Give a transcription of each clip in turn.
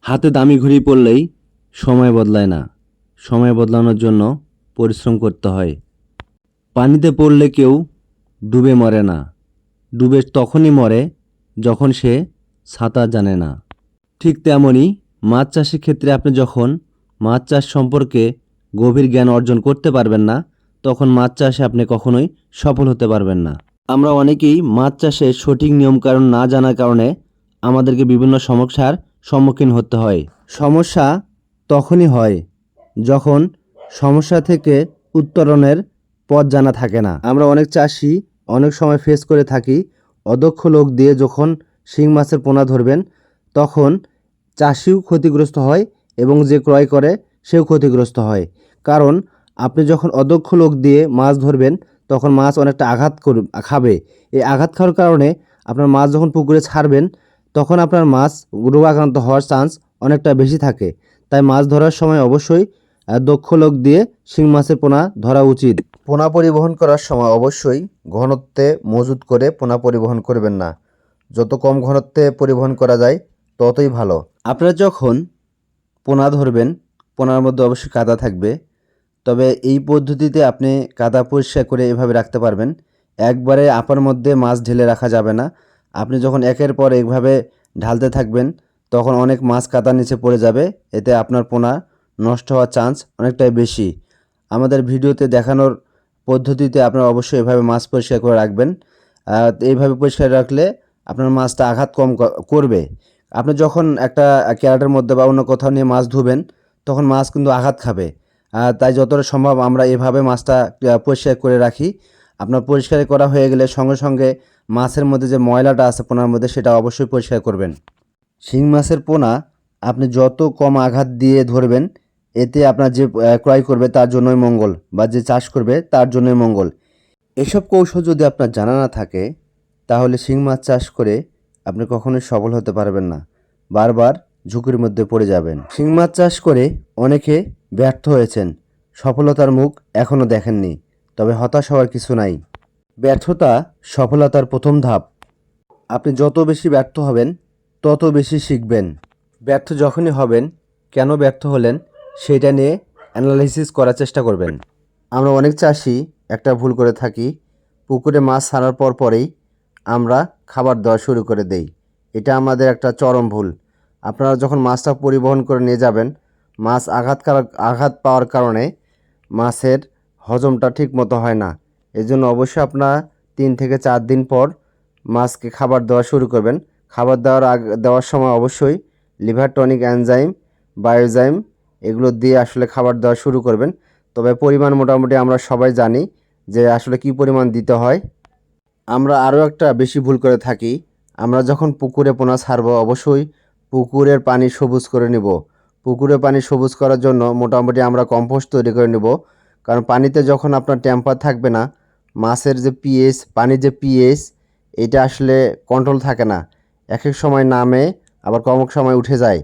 হাতে দামি ঘড়ি পরলেই সময় বদলায় না, সময় বদলানোর জন্য পরিশ্রম করতে হয়। পানিতে পড়লে কেউ ডুবে মরে না, ডুবে তখনই মরে যখন সে সাঁতার জানে না। ঠিক তেমনই মাছ চাষের ক্ষেত্রে আপনি যখন মাছ চাষ সম্পর্কে গভীর জ্ঞান অর্জন করতে পারবেন না, তখন মাছ চাষে আপনি কখনোই সফল হতে পারবেন না। আমরা অনেকেই মাছ চাষের সঠিক নিয়মকানুন না জানার কারণে আমাদেরকে বিভিন্ন সমস্যার সম্মুখীন হতে হয়। সমস্যা তখনই হয় যখন সমস্যা থেকে উত্তরণের পথ জানা থাকে না। আমরা অনেক চাষি অনেক সময় ফেস করে থাকি, অদক্ষ লোক দিয়ে যখন শিং মাছের পোনা ধরবেন তখন চাষিও ক্ষতিগ্রস্ত হয় এবং যে ক্রয় করে সেও ক্ষতিগ্রস্ত হয়। কারণ আপনি যখন অদক্ষ লোক দিয়ে মাছ ধরবেন তখন মাছ অনেকটা আঘাত খাবে। এই আঘাত খাওয়ার কারণে আপনার মাছ যখন পুকুরে ছাড়বেন তখন আপনার মাছ রোগাক্রান্ত হওয়ার চান্স অনেকটা বেশি থাকে। তাই মাছ ধরার সময় অবশ্যই দক্ষ লোক দিয়ে শিং মাছের পোনা ধরা উচিত। পোনা পরিবহন করার সময় অবশ্যই ঘনত্বে মজুত করে পোনা পরিবহন করবেন না। যত কম ঘনত্বে পরিবহন করা যায় ততই ভালো। আপনারা যখন পোনা ধরবেন পোনার মধ্যে অবশ্যই কাদা থাকবে, তবে এই পদ্ধতিতে আপনি কাদা পরিষ্কার করে এভাবে রাখতে পারবেন। একবারে আপার মধ্যে মাছ ঢেলে রাখা যাবে না। আপনি যখন একের পর একভাবে ঢালতে থাকবেন তখন অনেক মাছ কাদার নিচে পড়ে যাবে, এতে আপনার পোনা নষ্ট হওয়ার চান্স অনেকটাই বেশি। আমাদের ভিডিওতে দেখানোর পদ্ধতিতে আপনারা অবশ্যই এভাবে মাছ পরিষ্কার করে রাখবেন। এইভাবে পরিষ্কার রাখলে আপনার মাছটা আঘাত কম করবে। আপনি যখন একটা ক্যারেটের মধ্যে বা অন্য কোথাও নিয়ে মাছ ধুবেন তখন মাছ কিন্তু আঘাত খাবে। তাই যতটা সম্ভব আমরা এভাবে মাছটা পরিষ্কার করে রাখি। আপনার পরিষ্কার করা হয়ে গেলে সঙ্গে সঙ্গে মাছের মধ্যে যে ময়লাটা আছে পোনার মধ্যে সেটা অবশ্যই পরিষ্কার করবেন। শিং মাছের পোনা আপনি যত কম আঘাত দিয়ে ধরবেন এতে আপনার যে ক্রয় করবে তার জন্যই মঙ্গল, বা যে চাষ করবে তার জন্যই মঙ্গল। এসব কৌশল যদি আপনার জানা না থাকে তাহলে শিং মাছ চাষ করে আপনি কখনোই সফল হতে পারবেন না, বারবার ঝুঁকির মধ্যে পড়ে যাবেন। শিং মাছ চাষ করে অনেকে ব্যর্থ হয়েছেন, সফলতার মুখ এখনও দেখেননি, তবে হতাশ হওয়ার কিছু নাই। ব্যর্থতা সফলতার প্রথম ধাপ। আপনি যত বেশি ব্যর্থ হবেন তত বেশি শিখবেন। ব্যর্থ যখনই হবেন কেন ব্যর্থ হলেন সেটা নিয়ে অ্যানালাইসিস করার চেষ্টা করবেন। আমরা অনেক চাষি একটা ভুল করে থাকি, পুকুরে মাছ ছাড়ার পরেই আমরা খাবার দেওয়া শুরু করে দেই। এটা আমাদের একটা চরম ভুল। আপনারা যখন মাছটা পরিবহন করে নিয়ে যাবেন মাছ আঘাত পাওয়ার কারণে মাছের হজমটা ঠিক মতো হয় না। এজন্য অবশ্যই আপনারা 3 থেকে 4 দিন পর মাছকে খাবার দেওয়া শুরু করবেন। খাবার দেওয়ার সময় অবশ্যই লিভার টনিক এনজাইম, বায়োজাইম এগুলো দিয়ে আসলে খাবার দেওয়া শুরু করবেন। তবে পরিমাণ মোটামুটি আমরা সবাই জানি যে আসলে কি পরিমাণ দিতে হয়। আমরা আরও একটা বেশি ভুল করে থাকি, আমরা যখন পুকুরে পোনা ছাড়ব অবশ্যই পুকুরের পানি সবুজ করে নেব। পুকুরে পানি সবুজ করার জন্য মোটামুটি আমরা কম্পোস্ট তৈরি করে নেব। কারণ পানিতে যখন আপনার টেম্পার থাকবে না, মাছের যে পিএইচ, পানির যে পিএইচ এটা আসলে কন্ট্রোল থাকে না, এক এক সময় নামে আবার কম সময় উঠে যায়।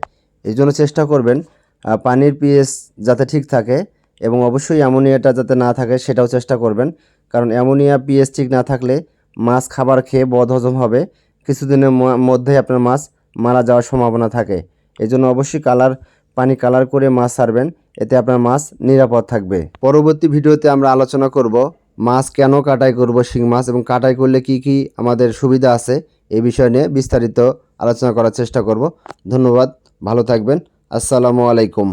এই জন্য চেষ্টা করবেন পানির পিএইচ যাতে ঠিক থাকে এবং অবশ্যই অ্যামোনিয়াটা যাতে না থাকে সেটাও চেষ্টা করবেন। কারণ অ্যামোনিয়া পিএইচ ঠিক না থাকলে মাছ খাবার খেয়ে বদহজম হবে, কিছুদিনের মধ্যেই আপনার মাছ মারা যাওয়ার সম্ভাবনা থাকে। এই জন্য অবশ্যই পানি কালার করে মাছ ছাড়বেন, এতে আপনার মাছ নিরাপদ থাকবে। পরবর্তী ভিডিওতে আমরা আলোচনা করব মাছ কেন কাটাই করব শিং মাছ, এবং কাটাই করলে কি কি আমাদের সুবিধা আছে এই বিষয় নিয়ে বিস্তারিত আলোচনা করার চেষ্টা করব। ধন্যবাদ, ভালো থাকবেন। আসসালামু আলাইকুম।